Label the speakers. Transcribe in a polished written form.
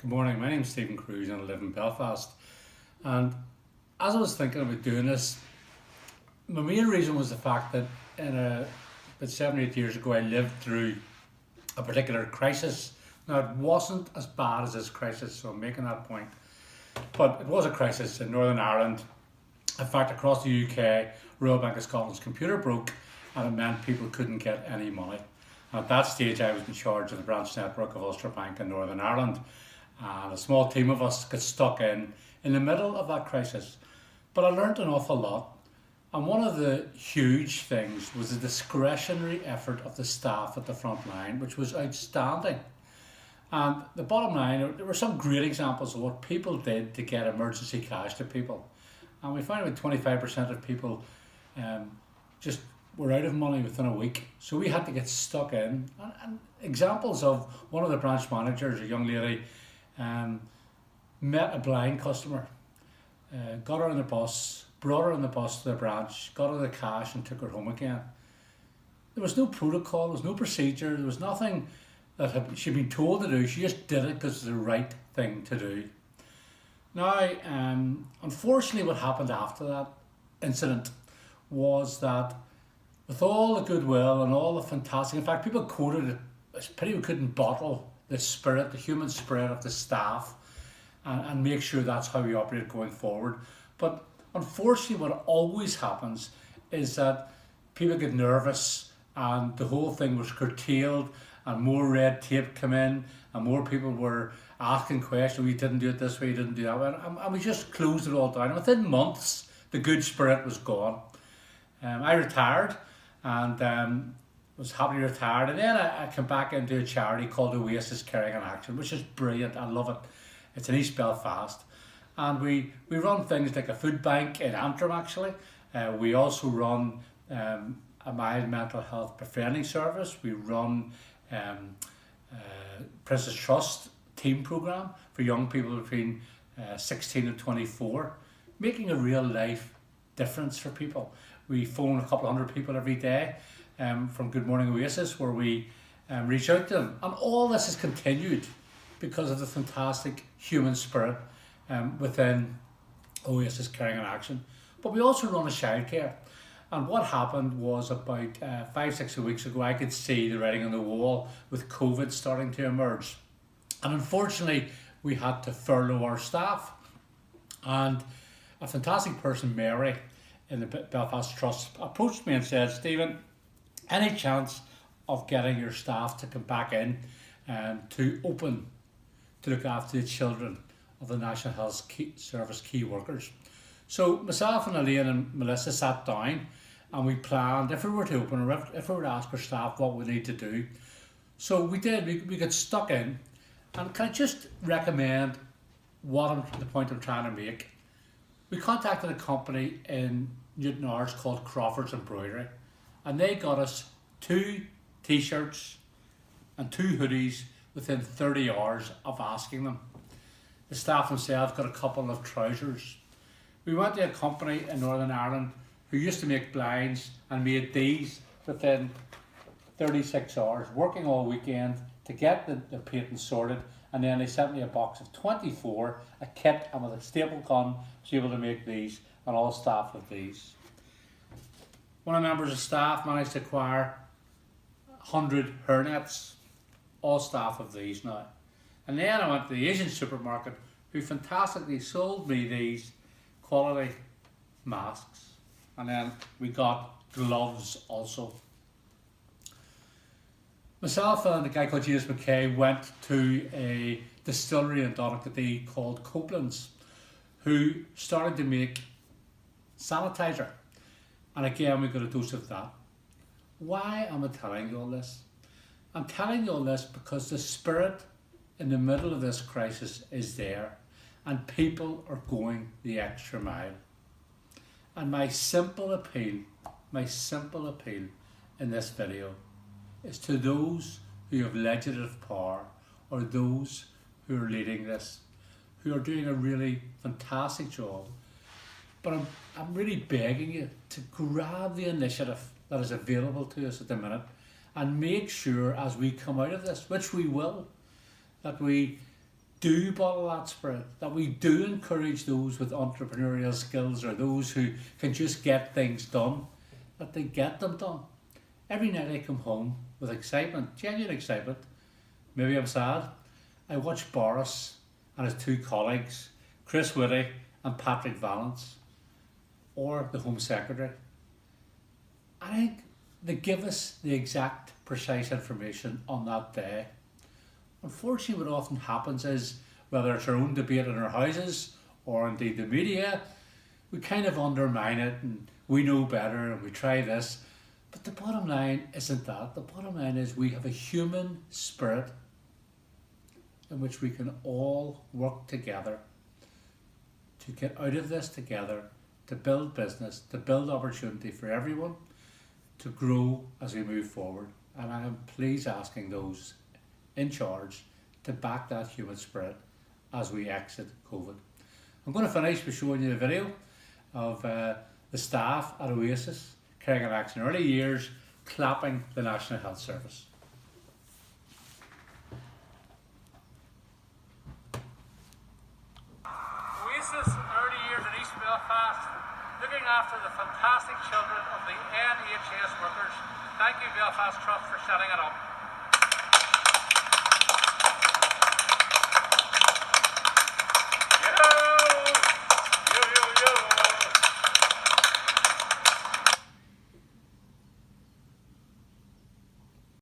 Speaker 1: Good morning, my name's Stephen Cruz and I live in Belfast. And as I was thinking about doing this, my main reason was the fact that about 7 or 8 years ago I lived through a particular crisis. Now it wasn't as bad as this crisis, so I'm making that point. But it was a crisis in Northern Ireland. In fact, across the UK, Royal Bank of Scotland's computer broke and it meant people couldn't get any money. And at that stage I was in charge of the branch network of Ulster Bank in Northern Ireland. And a small team of us got stuck in the middle of that crisis. But I learned an awful lot. And one of the huge things was the discretionary effort of the staff at the front line, which was outstanding. And the bottom line, there were some great examples of what people did to get emergency cash to people. And we found about 25% of people just were out of money within a week. So we had to get stuck in. And examples of one of the branch managers, a young lady, met a blind customer, got her on the bus, brought her on the bus to the branch, got her the cash and took her home again. There was no protocol, there was no procedure, there was nothing that she'd been told to do. She just did it because it's the right thing to do. Now, unfortunately what happened after that incident was that with all the goodwill and all the fantastic, in fact people quoted it, it's a pity we couldn't bottle the spirit, the human spirit of the staff and make sure that's how we operate going forward. But unfortunately what always happens is that people get nervous and the whole thing was curtailed and more red tape came in and more people were asking questions. We didn't do it this way, you didn't do that way. And we just closed it all down. And within months, the good spirit was gone. I retired and was happily retired. And then I came back into a charity called Oasis Caring in Action, which is brilliant. I love it. It's in East Belfast. And we run things like a food bank in Antrim, actually. We also run a mild mental health befriending service. We run Princess Trust team program for young people between 16 and 24, making a real life difference for people. We phone a couple of hundred people every day from Good Morning Oasis, where we reach out to them. And all this has continued because of the fantastic human spirit within Oasis Caring in Action. But we also run a childcare. And what happened was about 5-6 weeks ago, I could see the writing on the wall with COVID starting to emerge. And unfortunately, we had to furlough our staff. And a fantastic person, Mary, in the Belfast Trust, approached me and said, Stephen, any chance of getting your staff to come back in to open to look after the children of the National Health Service key workers? So myself and Elaine and Melissa sat down and we planned if we were to open or if we were to ask our staff what we need to do. So we did, we got stuck in. And can I just recommend the point I'm trying to make? We contacted a company in Newton Arts called Crawford's Embroidery, and they got us 2 t-shirts and 2 hoodies within 30 hours of asking them. The staff themselves got a couple of trousers. We went to a company in Northern Ireland who used to make blinds and made these within 36 hours, working all weekend to get the patent sorted, and then they sent me a box of 24, a kit, and with a staple gun, was able to make these, and all staff of these. One of the members of staff managed to acquire 100 hairnets, all staff of these now. And then I went to the Asian supermarket, who fantastically sold me these quality masks. And then we got gloves also. Myself and a guy called James McKay went to a distillery in Donaghadee called Copeland's, who started to make sanitizer. And again, we got a dose of that. Why am I telling you all this? I'm telling you all this because the spirit in the middle of this crisis is there and people are going the extra mile. And my simple appeal in this video is to those who have legislative power or those who are leading this, who are doing a really fantastic job. But I'm really begging you to grab the initiative that is available to us at the minute and make sure as we come out of this, which we will, that we do bottle that spirit, that we do encourage those with entrepreneurial skills or those who can just get things done, that they get them done. Every night I come home with excitement, genuine excitement. Maybe I'm sad. I watch Boris and his two colleagues, Chris Whitty and Patrick Vallance, or the Home Secretary. I think they give us the exact, precise information on that day. Unfortunately, what often happens is, whether it's our own debate in our houses or indeed the media, we kind of undermine it and we know better and we try this. But the bottom line isn't that. The bottom line is we have a human spirit in which we can all work together to get out of this together, to build business, to build opportunity for everyone, to grow as we move forward. And I am pleased asking those in charge to back that human spirit as we exit COVID. I'm going to finish by showing you a video of the staff at Oasis Craiganaxe in early years clapping the National Health Service. Oasis early years in East Belfast, looking after the fantastic children of the NHS workers. Thank you, Belfast Trust, for setting it up.